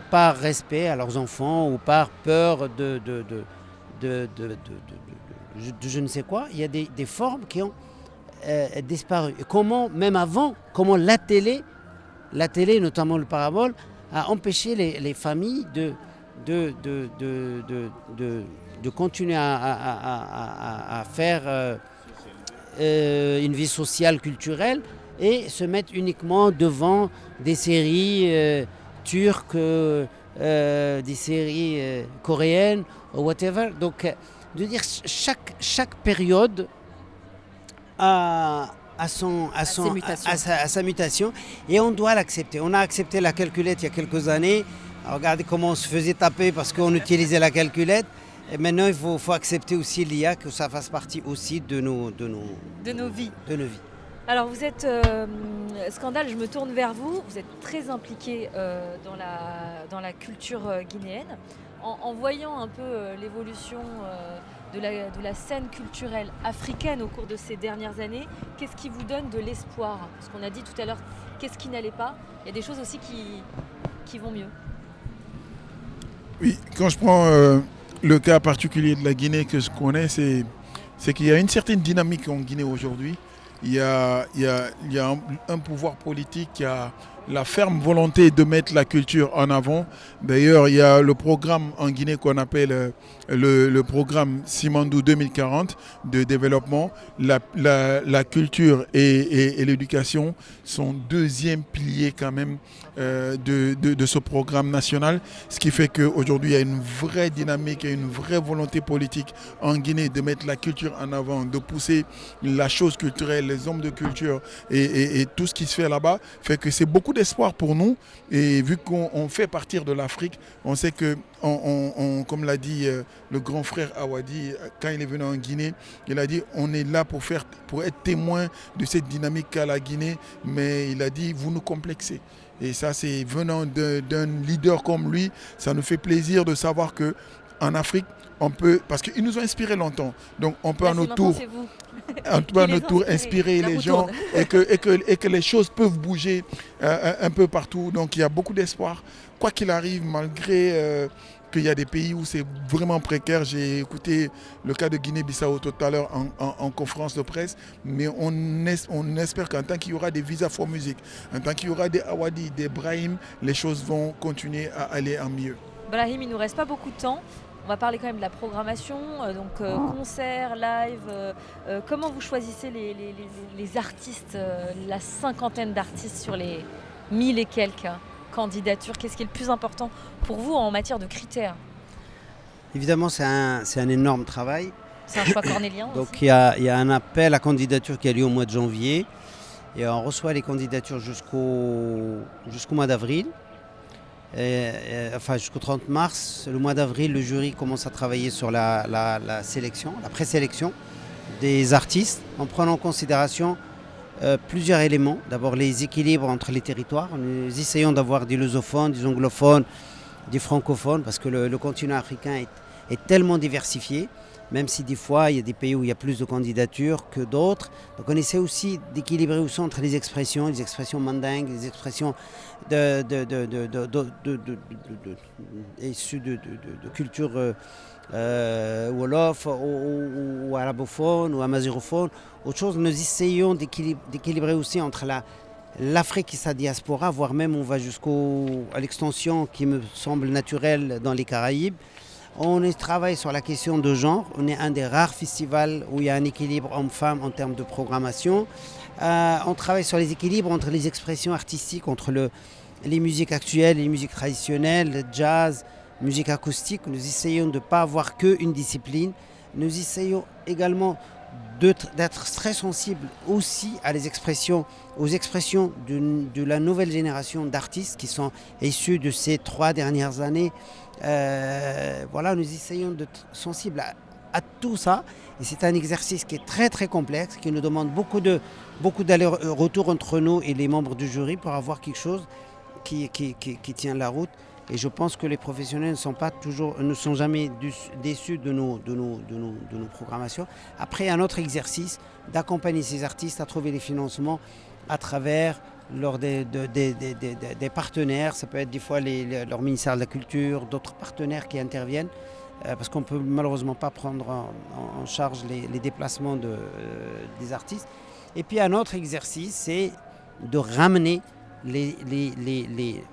par respect à leurs enfants ou par peur de je ne sais quoi, il y a des formes qui ont disparu. Et comment, même avant, comment la télé, notamment le parabole, a empêché les familles de continuer à faire une vie sociale, culturelle, et se mettre uniquement devant des séries turques, des séries coréennes, ou whatever. Donc, de dire chaque période a sa mutation, et on doit l'accepter. On a accepté la calculette il y a quelques années. Regardez comment on se faisait taper parce qu'on utilisait la calculette. Et maintenant, il faut accepter aussi l'IA, que ça fasse partie aussi de nos vies. Alors vous êtes, Scandale, je me tourne vers vous, vous êtes très impliqué dans la culture guinéenne. En voyant un peu l'évolution de la scène culturelle africaine au cours de ces dernières années, qu'est-ce qui vous donne de l'espoir? Parce qu'on a dit tout à l'heure, qu'est-ce qui n'allait pas? Il y a des choses aussi qui vont mieux. Oui, quand je prends le cas particulier de la Guinée que je connais, c'est qu'il y a une certaine dynamique en Guinée aujourd'hui. Il y a un pouvoir politique qui a la ferme volonté de mettre la culture en avant. D'ailleurs, il y a le programme en Guinée qu'on appelle le programme Simandou 2040 de développement. La culture et l'éducation sont deuxième pilier quand même de ce programme national. Ce qui fait qu'aujourd'hui, il y a une vraie dynamique et une vraie volonté politique en Guinée de mettre la culture en avant, de pousser la chose culturelle, les hommes de culture et tout ce qui se fait là-bas, fait que c'est beaucoup d'espoir pour nous. Et vu qu'on fait partir de l'Afrique, on sait que, comme l'a dit le grand frère Awadi, quand il est venu en Guinée, il a dit on est là pour être témoin de cette dynamique qu'a la Guinée, mais il a dit vous nous complexez. Et ça, c'est venant d'un leader comme lui, ça nous fait plaisir de savoir que en Afrique, on peut, parce qu'ils nous ont inspiré longtemps, donc on peut à notre tour inspirer les gens et que les choses peuvent bouger un peu partout. Donc il y a beaucoup d'espoir, quoi qu'il arrive, malgré qu'il y a des pays où c'est vraiment précaire. J'ai écouté le cas de Guinée-Bissau tout à l'heure en conférence de presse, mais on espère qu'en tant qu'il y aura des visas for music, en tant qu'il y aura des Awadi, des Brahim, les choses vont continuer à aller en mieux. Brahim, il ne nous reste pas beaucoup de temps. On va parler quand même de la programmation, concerts, live. Comment vous choisissez les artistes, la cinquantaine d'artistes sur les 1000 et quelques candidatures? Qu'est-ce qui est le plus important pour vous en matière de critères? Évidemment, c'est un énorme travail. C'est un choix cornélien aussi. Donc il y a un appel à candidature qui a lieu au mois de janvier. Et on reçoit les candidatures jusqu'au mois d'avril. Jusqu'au 30 mars, le mois d'avril, le jury commence à travailler sur la sélection, la présélection des artistes, en prenant en considération plusieurs éléments. D'abord les équilibres entre les territoires. Nous essayons d'avoir des lusophones, des anglophones, des francophones, parce que le continent africain est tellement diversifié, même si des fois il y a des pays où il y a plus de candidatures que d'autres. Donc on essaie aussi d'équilibrer aussi entre les expressions mandingues, les expressions issues de culture wolof ou arabophone ou amazighophone. Autre chose, nous essayons d'équilibrer aussi entre l'Afrique et sa diaspora, voire même on va à l'extension qui me semble naturelle dans les Caraïbes. On travaille sur la question de genre. On est un des rares festivals où il y a un équilibre homme-femme en termes de programmation. On travaille sur les équilibres entre les expressions artistiques, entre les musiques actuelles et les musiques traditionnelles, le jazz, musique acoustique. Nous essayons de ne pas avoir qu'une discipline. Nous essayons également d'être très sensibles aussi aux expressions de la nouvelle génération d'artistes qui sont issus de ces 3 dernières années. Nous essayons d'être sensibles à tout ça. Et c'est un exercice qui est très très complexe, qui nous demande beaucoup d'allers-retours entre nous et les membres du jury pour avoir quelque chose qui tient la route. Et je pense que les professionnels ne sont jamais déçus de nos programmations. Après, il y a un autre exercice d'accompagner ces artistes à trouver les financements à travers des partenaires. Ça peut être des fois leur ministère de la Culture, d'autres partenaires qui interviennent, parce qu'on ne peut malheureusement pas prendre en charge les déplacements des artistes. Et puis un autre exercice, c'est de ramener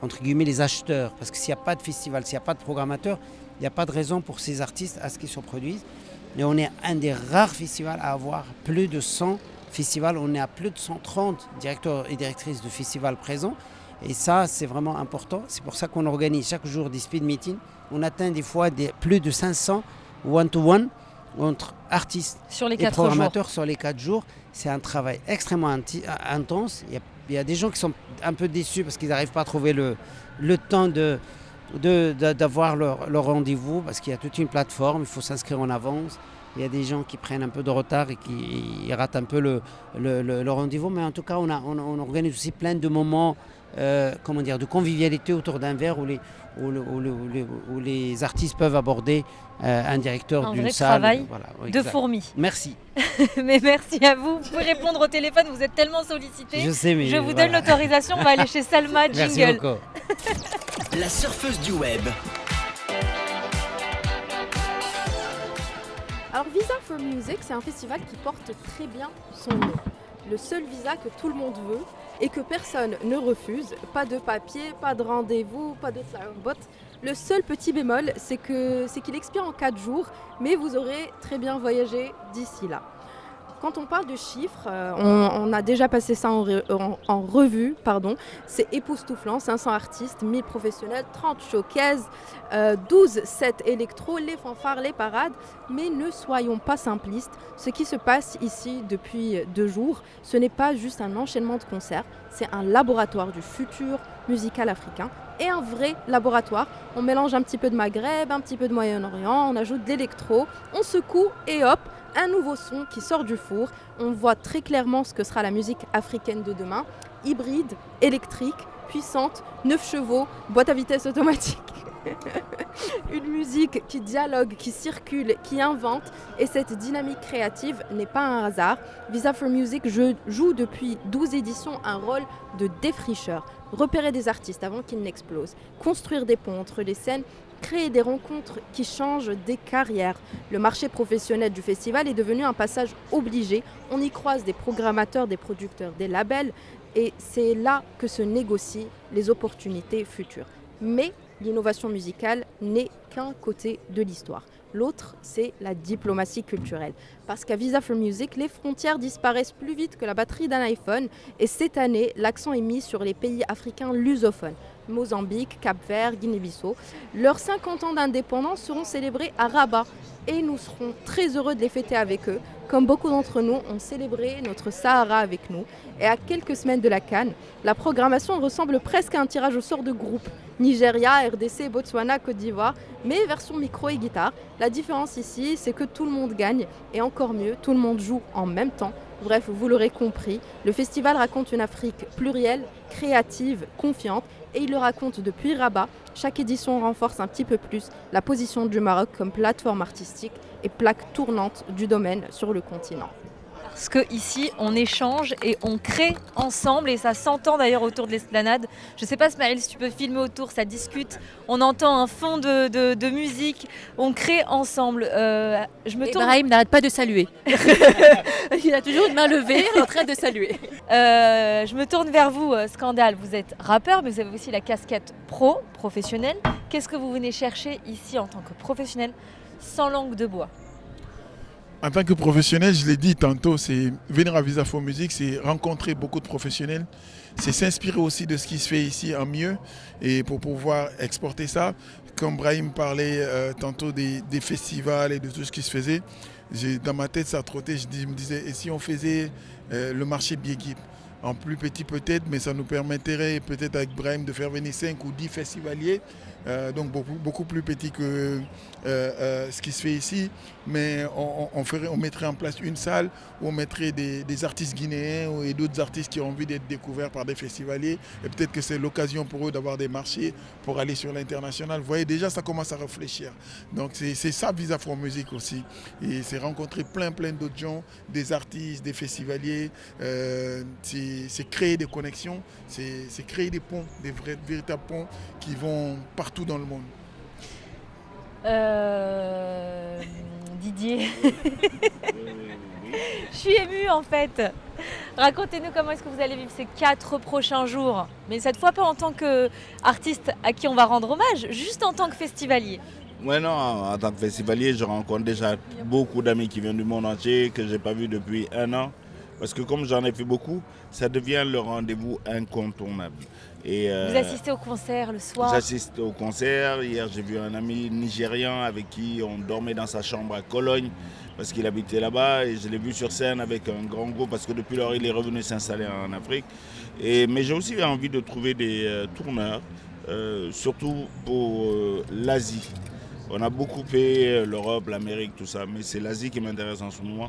entre guillemets, les acheteurs. Parce que s'il n'y a pas de festival, s'il n'y a pas de programmateur, il n'y a pas de raison pour ces artistes à ce qu'ils se produisent. Et on est un des rares festivals à avoir plus de 100 festival, on est à plus de 130 directeurs et directrices de festivals présents. Et ça, c'est vraiment important. C'est pour ça qu'on organise chaque jour des speed meetings. On atteint des fois plus de 500 one-to-one entre artistes et programmateurs sur les 4 jours. C'est un travail extrêmement intense. Il y a des gens qui sont un peu déçus parce qu'ils n'arrivent pas à trouver le temps d'avoir leur rendez-vous parce qu'il y a toute une plateforme, il faut s'inscrire en avance. Il y a des gens qui prennent un peu de retard et qui ratent un peu le rendez-vous. Mais en tout cas, on organise aussi plein de moments de convivialité autour d'un verre où les artistes peuvent aborder un directeur d'une salle. Un vrai travail de fourmi. Merci. Mais merci à vous. Vous pouvez répondre au téléphone, vous êtes tellement sollicité. Je sais, mais je vous donne l'autorisation, on va aller chez Salma, jingle. Merci beaucoup. La surfeuse du web. Alors Visa for Music, c'est un festival qui porte très bien son nom. Le seul visa que tout le monde veut et que personne ne refuse. Pas de papier, pas de rendez-vous, pas de bot. Le seul petit bémol, c'est qu'il expire en 4 jours, mais vous aurez très bien voyagé d'ici là. Quand on parle de chiffres, on a déjà passé ça en revue. C'est époustouflant, 500 artistes, 1000 professionnels, 30 showcases, 12 sets électro, les fanfares, les parades. Mais ne soyons pas simplistes, ce qui se passe ici depuis 2 jours, ce n'est pas juste un enchaînement de concerts, c'est un laboratoire du futur musical africain. Et un vrai laboratoire. On mélange un petit peu de Maghreb, un petit peu de Moyen-Orient, on ajoute de l'électro, on secoue et hop, un nouveau son qui sort du four. On voit très clairement ce que sera la musique africaine de demain. Hybride, électrique, puissante, 9 chevaux, boîte à vitesse automatique. Une musique qui dialogue, qui circule, qui invente. Et cette dynamique créative n'est pas un hasard. Visa for Music joue depuis 12 éditions un rôle de défricheur. Repérer des artistes avant qu'ils n'explosent. Construire des ponts entre les scènes. Créer des rencontres qui changent des carrières. Le marché professionnel du festival est devenu un passage obligé. On y croise des programmateurs, des producteurs, des labels. Et c'est là que se négocient les opportunités futures. Mais l'innovation musicale n'est qu'un côté de l'histoire. L'autre, c'est la diplomatie culturelle. Parce qu'à Visa for Music, les frontières disparaissent plus vite que la batterie d'un iPhone. Et cette année, l'accent est mis sur les pays africains lusophones. Mozambique, Cap-Vert, Guinée-Bissau. Leurs 50 ans d'indépendance seront célébrés à Rabat. Et nous serons très heureux de les fêter avec eux. Comme beaucoup d'entre nous ont célébré notre Sahara avec nous. Et à quelques semaines de la CAN, la programmation ressemble presque à un tirage au sort de groupe. Nigeria, RDC, Botswana, Côte d'Ivoire, mais version micro et guitare. La différence ici, c'est que tout le monde gagne. Et encore mieux, tout le monde joue en même temps. Bref, vous l'aurez compris, le festival raconte une Afrique plurielle, créative, confiante. Et il le raconte depuis Rabat. Chaque édition renforce un petit peu plus la position du Maroc comme plateforme artistique et plaque tournante du domaine sur le continent. Parce qu'ici, on échange et on crée ensemble, et ça s'entend d'ailleurs autour de l'esplanade. Je ne sais pas, Smaïl, si tu peux filmer autour, ça discute. On entend un fond de musique, on crée ensemble. Ibrahim n'arrête pas de saluer. Il a toujours une main levée en train de saluer. Je me tourne vers vous, Scandale. Vous êtes rappeur, mais vous avez aussi la casquette professionnelle. Qu'est-ce que vous venez chercher ici en tant que professionnel sans langue de bois ? En tant que professionnel, je l'ai dit tantôt, c'est venir à Visa for Music, c'est rencontrer beaucoup de professionnels, c'est s'inspirer aussi de ce qui se fait ici en mieux et pour pouvoir exporter ça. Comme Brahim parlait tantôt des festivals et de tout ce qui se faisait, dans ma tête ça trottait, je me disais, et si on faisait le marché Biéguip en plus petit peut-être, mais ça nous permettrait peut-être avec Brahim de faire venir 5 ou 10 festivaliers, donc beaucoup plus petit que ce qui se fait ici, mais on mettrait en place une salle où on mettrait des artistes guinéens et d'autres artistes qui ont envie d'être découverts par des festivaliers, et peut-être que c'est l'occasion pour eux d'avoir des marchés pour aller sur l'international. Vous voyez, déjà ça commence à réfléchir. Donc c'est ça Visa for Music aussi, et c'est rencontrer plein d'autres gens, des artistes, des festivaliers, c'est créer des connexions, c'est créer des ponts, des véritables ponts qui vont partout dans le monde. Didier, je suis émue en fait. Racontez-nous comment est-ce que vous allez vivre ces 4 prochains jours, mais cette fois pas en tant qu'artiste à qui on va rendre hommage, juste en tant que festivalier. Ouais, non, en tant que festivalier, je rencontre déjà beaucoup d'amis qui viennent du monde entier, que je n'ai pas vu depuis 1 an. Parce que comme j'en ai fait beaucoup, ça devient le rendez-vous incontournable. Et, vous assistez au concert le soir? J'assiste au concert. Hier, j'ai vu un ami nigérian avec qui on dormait dans sa chambre à Cologne parce qu'il habitait là-bas. Et je l'ai vu sur scène avec un grand groupe parce que depuis lors, il est revenu s'installer en Afrique. Mais j'ai aussi envie de trouver des tourneurs, surtout pour l'Asie. On a beaucoup fait l'Europe, l'Amérique, tout ça, mais c'est l'Asie qui m'intéresse en ce moment.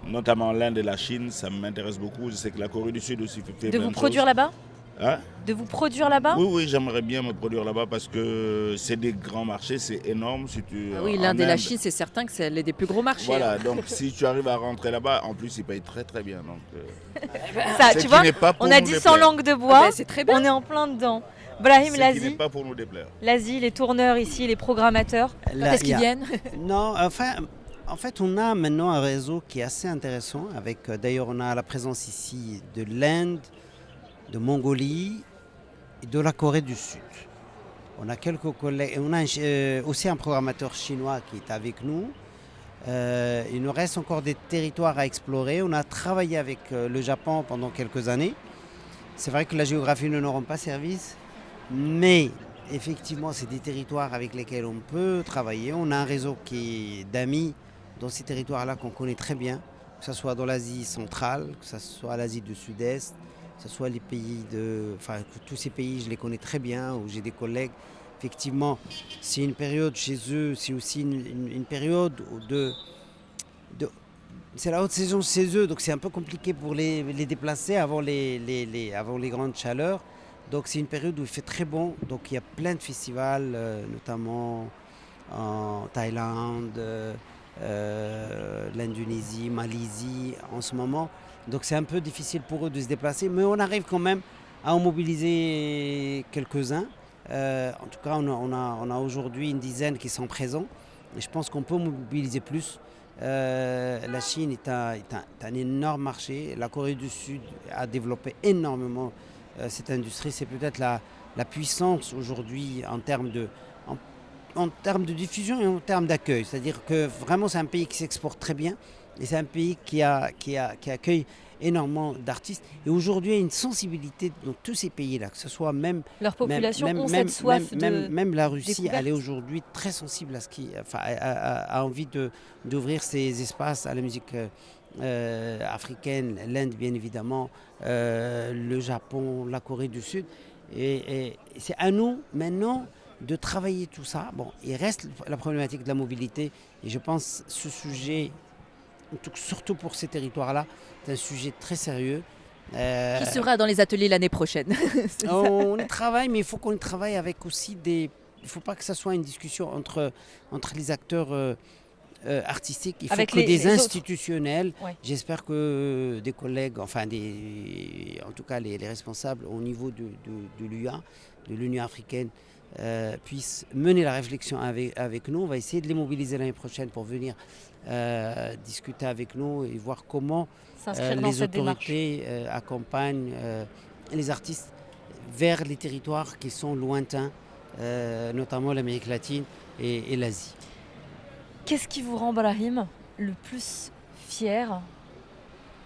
Notamment l'Inde et la Chine, ça m'intéresse beaucoup. Je sais que la Corée du Sud aussi fait de vous produire là-bas? Hein? De vous produire là-bas? Oui, j'aimerais bien me produire là-bas parce que c'est des grands marchés, c'est énorme. Si tu, oui, l'Inde et la Chine, c'est certain que c'est l'un des plus gros marchés. Voilà, donc si tu arrives à rentrer là-bas, en plus ils payent très très bien. Donc, ça, tu vois, on a dit sans langue de bois, c'est très bien. On est en plein dedans. Brahim, l'Asie, n'est pas pour nous déplaire. L'Asie, les tourneurs ici, les programmateurs, quand est-ce qu'ils viennent? Non, enfin, en fait, on a maintenant un réseau qui est assez intéressant. D'ailleurs, on a la présence ici de l'Inde, de Mongolie et de la Corée du Sud. On a quelques collègues, et on a aussi un programmateur chinois qui est avec nous. Il nous reste encore des territoires à explorer. On a travaillé avec le Japon pendant quelques années. C'est vrai que la géographie ne nous rend pas service, mais effectivement, c'est des territoires avec lesquels on peut travailler. On a un réseau d'amis dans ces territoires-là qu'on connaît très bien, que ce soit dans l'Asie centrale, que ce soit l'Asie du Sud-Est, que ce soit les pays tous ces pays, je les connais très bien, où j'ai des collègues. Effectivement, c'est une période chez eux, c'est aussi une période c'est la haute saison chez eux, donc c'est un peu compliqué pour les déplacer avant les grandes chaleurs. Donc c'est une période où il fait très bon, donc il y a plein de festivals, notamment en Thaïlande, l'Indonésie, Malaisie en ce moment. Donc c'est un peu difficile pour eux de se déplacer, mais on arrive quand même à en mobiliser quelques-uns. En tout cas, on a aujourd'hui une dizaine qui sont présents et je pense qu'on peut mobiliser plus. La Chine est un énorme marché. La Corée du Sud a développé énormément cette industrie. C'est peut-être la puissance aujourd'hui en termes de diffusion et en termes d'accueil. C'est-à-dire que vraiment c'est un pays qui s'exporte très bien et c'est un pays qui accueille énormément d'artistes. Et aujourd'hui, il y a une sensibilité dans tous ces pays-là, que ce soit même... Leur population ont cette soif même la Russie, découverte. elle est aujourd'hui très sensible à ce qui... a envie d'ouvrir ses espaces à la musique africaine, l'Inde bien évidemment, le Japon, la Corée du Sud. Et c'est à nous maintenant de travailler tout ça. Bon, il reste la problématique de la mobilité et je pense que ce sujet, surtout pour ces territoires-là, c'est un sujet très sérieux. Qui sera dans les ateliers l'année prochaine? On y travaille, mais il faut qu'on y travaille avec aussi il ne faut pas que ça soit une discussion entre les acteurs artistiques. Il faut avec que des institutionnels, ouais. J'espère que des collègues, en tout cas les responsables au niveau de l'UA, de l'Union africaine, puissent mener la réflexion avec nous. On va essayer de les mobiliser l'année prochaine pour venir discuter avec nous et voir comment les autorités accompagnent les artistes vers les territoires qui sont lointains, notamment l'Amérique latine et l'Asie. Qu'est-ce qui vous rend, Brahim, le plus fier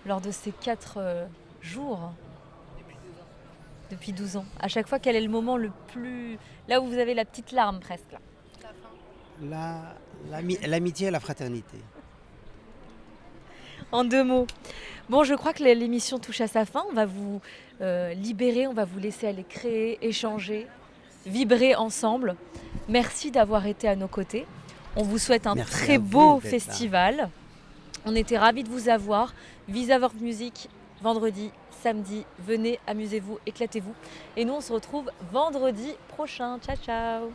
lors de ces 4 jours? Depuis 12 ans. À chaque fois, quel est le moment le plus... Là où vous avez la petite larme presque là. L'amitié et la fraternité. En 2 mots. Bon, je crois que l'émission touche à sa fin. On va vous libérer, on va vous laisser aller créer, échanger, vibrer ensemble. Merci d'avoir été à nos côtés. On vous souhaite un très beau festival. On était ravis de vous avoir. Vis Our Music, vendredi, samedi. Venez, amusez-vous, éclatez-vous. Et nous, on se retrouve vendredi prochain. Ciao, ciao.